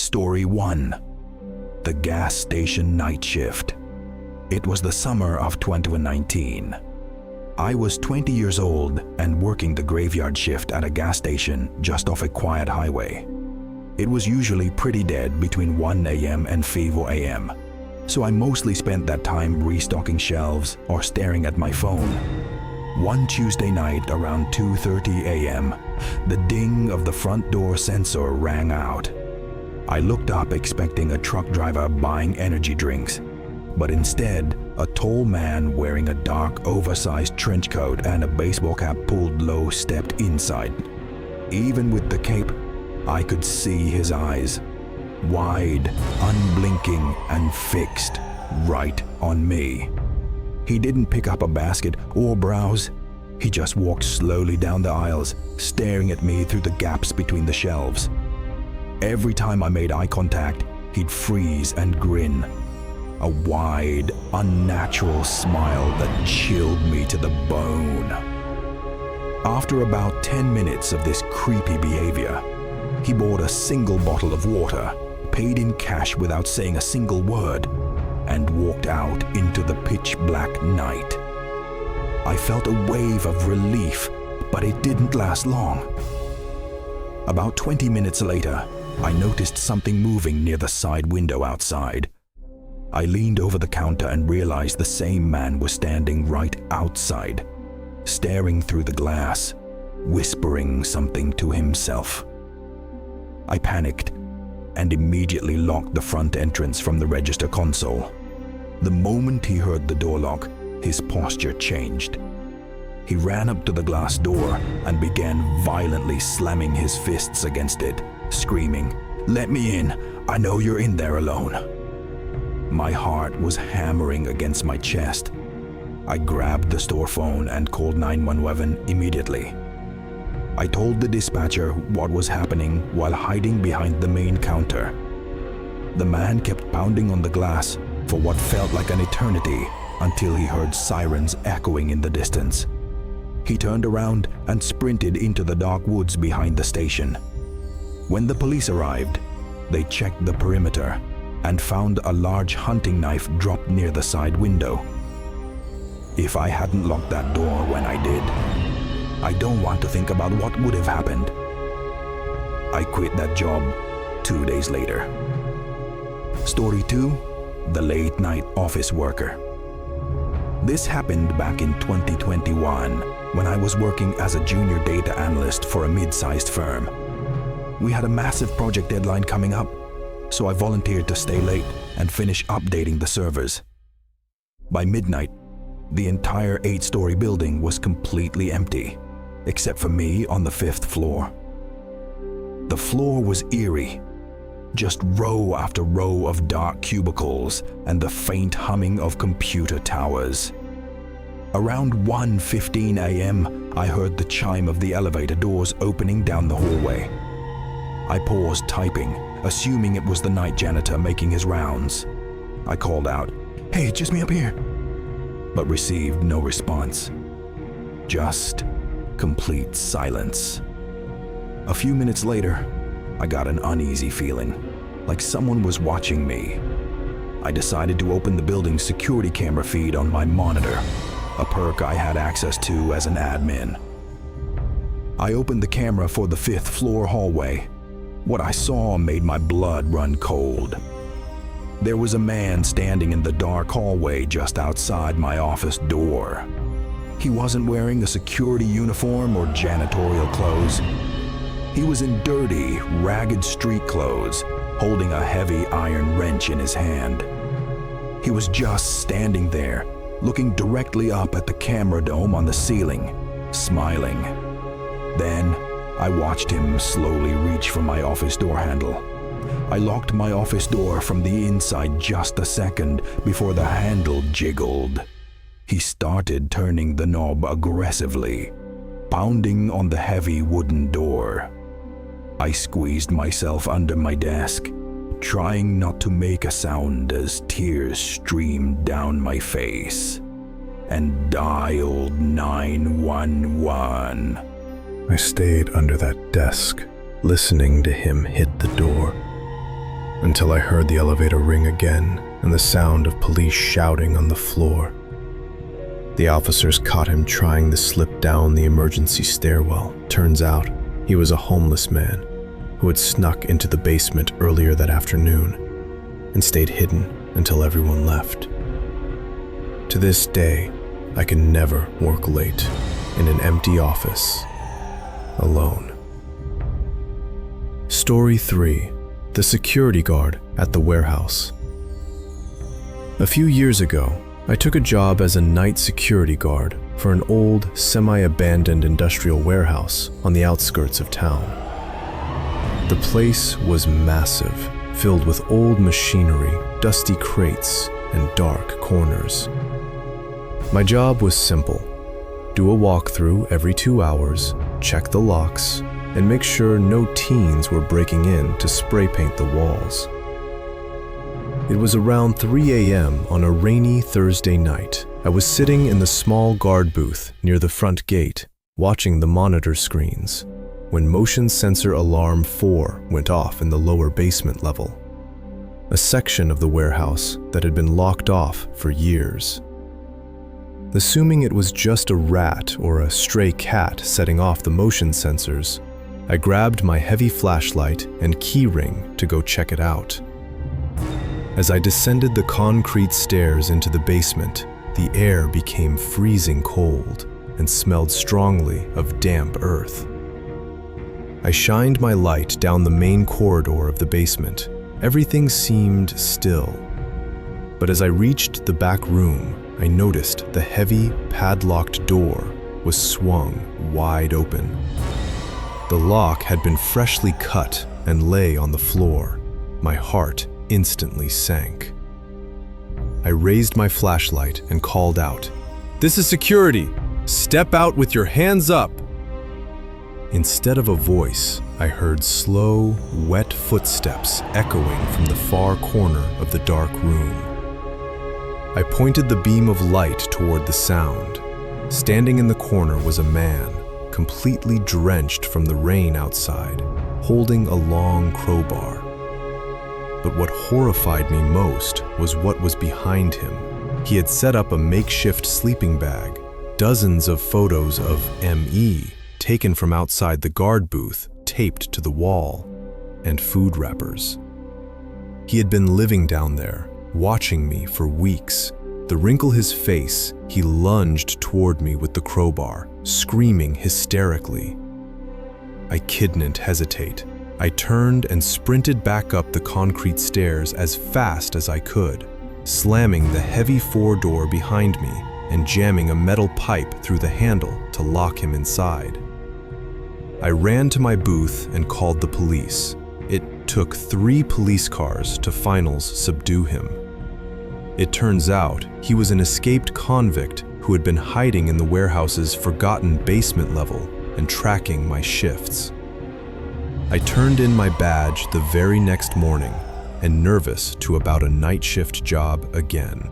Story 1. The Gas Station Night Shift. It was the summer of 2019. I was 20 years old and working the graveyard shift at a gas station just off a quiet highway. It was usually pretty dead between 1 a.m. and 5 a.m., so I mostly spent that time restocking shelves or staring at my phone. One Tuesday night around 2:30 a.m., the ding of the front door sensor rang out. I looked up expecting a truck driver buying energy drinks, but instead, a tall man wearing a dark, oversized trench coat and a baseball cap pulled low stepped inside. Even with the cape, I could see his eyes, wide, unblinking, and fixed right on me. He didn't pick up a basket or browse. He just walked slowly down the aisles, staring at me through the gaps between the shelves. Every time I made eye contact, he'd freeze and grin. A wide, unnatural smile that chilled me to the bone. After about 10 minutes of this creepy behavior, he bought a single bottle of water, paid in cash without saying a single word, and walked out into the pitch-black night. I felt a wave of relief, but it didn't last long. About 20 minutes later, I noticed something moving near the side window outside. I leaned over the counter and realized the same man was standing right outside, staring through the glass, whispering something to himself. I panicked and immediately locked the front entrance from the register console. The moment he heard the door lock, his posture changed. He ran up to the glass door and began violently slamming his fists against it, screaming, "Let me in! I know you're in there alone." My heart was hammering against my chest. I grabbed the store phone and called 911 immediately. I told the dispatcher what was happening while hiding behind the main counter. The man kept pounding on the glass for what felt like an eternity until he heard sirens echoing in the distance. He turned around and sprinted into the dark woods behind the station. When the police arrived, they checked the perimeter and found a large hunting knife dropped near the side window. If I hadn't locked that door when I did, I don't want to think about what would have happened. I quit that job 2 days later. Story 2. The Late Night Office Worker. This happened back in 2021 when I was working as a junior data analyst for a mid-sized firm. We had a massive project deadline coming up, so I volunteered to stay late and finish updating the servers. By midnight, the entire 8-story building was completely empty, except for me on the 5th floor. The floor was eerie, just row after row of dark cubicles and the faint humming of computer towers. Around 1:15 a.m., I heard the chime of the elevator doors opening down the hallway. I paused typing, assuming it was the night janitor making his rounds. I called out, "Hey, just me up here," but received no response. Just complete silence. A few minutes later, I got an uneasy feeling, like someone was watching me. I decided to open the building's security camera feed on my monitor, a perk I had access to as an admin. I opened the camera for the 5th floor hallway. What I saw made my blood run cold. There was a man standing in the dark hallway just outside my office door. He wasn't wearing a security uniform or janitorial clothes. He was in dirty, ragged street clothes, holding a heavy iron wrench in his hand. He was just standing there, looking directly up at the camera dome on the ceiling, smiling. Then, I watched him slowly reach for my office door handle. I locked my office door from the inside just a second before the handle jiggled. He started turning the knob aggressively, pounding on the heavy wooden door. I squeezed myself under my desk, trying not to make a sound as tears streamed down my face, and dialed 911. I stayed under that desk, listening to him hit the door. until I heard the elevator ring again and the sound of police shouting on the floor. The officers caught him trying to slip down the emergency stairwell. Turns out, he was a homeless man who had snuck into the basement earlier that afternoon and stayed hidden until everyone left. To this day, I can never work late in an empty office alone. Story 3: The security guard at the warehouse. A few years ago, I took a job as a night security guard for an old, semi-abandoned industrial warehouse on the outskirts of town. The place was massive, filled with old machinery, dusty crates, and dark corners. My job was simple: do a walkthrough every 2 hours, check the locks, and make sure no teens were breaking in to spray paint the walls. It was around 3 a.m. on a rainy Thursday night. I was sitting in the small guard booth near the front gate, watching the monitor screens, when motion sensor alarm 4 went off in the lower basement level, a section of the warehouse that had been locked off for years. Assuming it was just a rat or a stray cat setting off the motion sensors, I grabbed my heavy flashlight and key ring to go check it out. As I descended the concrete stairs into the basement, the air became freezing cold and smelled strongly of damp earth. I shined my light down the main corridor of the basement. Everything seemed still. But as I reached the back room, I noticed the heavy, padlocked door was swung wide open. The lock had been freshly cut and lay on the floor. My heart instantly sank. I raised my flashlight and called out, "This is security! Step out with your hands up!" Instead of a voice, I heard slow, wet footsteps echoing from the far corner of the dark room. I pointed the beam of light toward the sound. Standing in the corner was a man, completely drenched from the rain outside, holding a long crowbar. But what horrified me most was what was behind him. He had set up a makeshift sleeping bag, dozens of photos of M.E. taken from outside the guard booth taped to the wall, and food wrappers. He had been living down there, watching me for weeks. To wrinkle his face, he lunged toward me with the crowbar, screaming hysterically. I couldn't hesitate. I turned and sprinted back up the concrete stairs as fast as I could, slamming the heavy 4-door behind me and jamming a metal pipe through the handle to lock him inside. I ran to my booth and called the police. It took 3 police cars to finally subdue him. It turns out he was an escaped convict who had been hiding in the warehouse's forgotten basement level and tracking my shifts. I turned in my badge the very next morning and nervous to about a night shift job again.